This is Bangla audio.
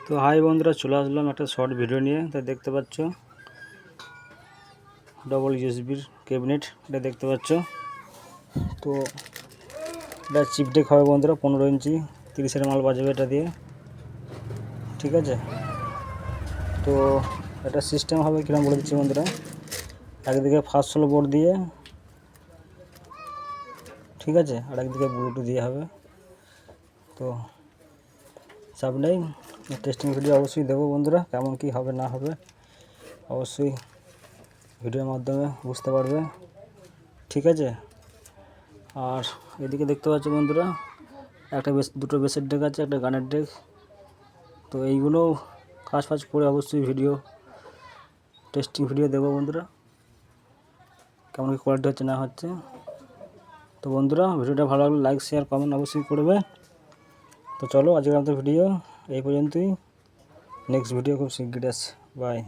তো হাই বন্ধুরা, চলে আসলাম একটা শর্ট ভিডিও নিয়ে। তাই দেখতে পাচ্ছ ডবল ইউএসবির ক্যাবিনেট, এটা দেখতে পাচ্ছ। তো এটা চিপ ডেক হবে বন্ধুরা, 15 ইঞ্চি 30-এর মাল বাজাবে এটা দিয়ে, ঠিক আছে। তো এটা সিস্টেম হবে কিরকম বলে দিচ্ছি বন্ধুরা। একদিকে ফাস্ট স্লো বোর্ড দিয়ে, ঠিক আছে, আর একদিকে ব্লুটুথ দিয়ে হবে। তো চাপ নেই, টেস্টিং ভিডিও অবশ্যই দেবো বন্ধুরা, কেমন কি হবে না হবে অবশ্যই ভিডিওর মাধ্যমে বুঝতে পারবে, ঠিক আছে। আর এদিকে দেখতে পাচ্ছ বন্ধুরা, দুটো বেসের ডেক আছে, একটা গানের ডেক। তো এইগুলো কাজ ফাজ করে অবশ্যই টেস্টিং ভিডিও দেবো বন্ধুরা, কেমন কি কোয়ালিটি হচ্ছে না হচ্ছে। তো বন্ধুরা, ভিডিওটা ভালো লাগলে লাইক শেয়ার কমেন্ট অবশ্যই করবে। তো চলো, আজকের আমাদের ভিডিও এই পর্যন্তই। নেক্সট ভিডিও খুব শিগগিরই আসছে। বাই।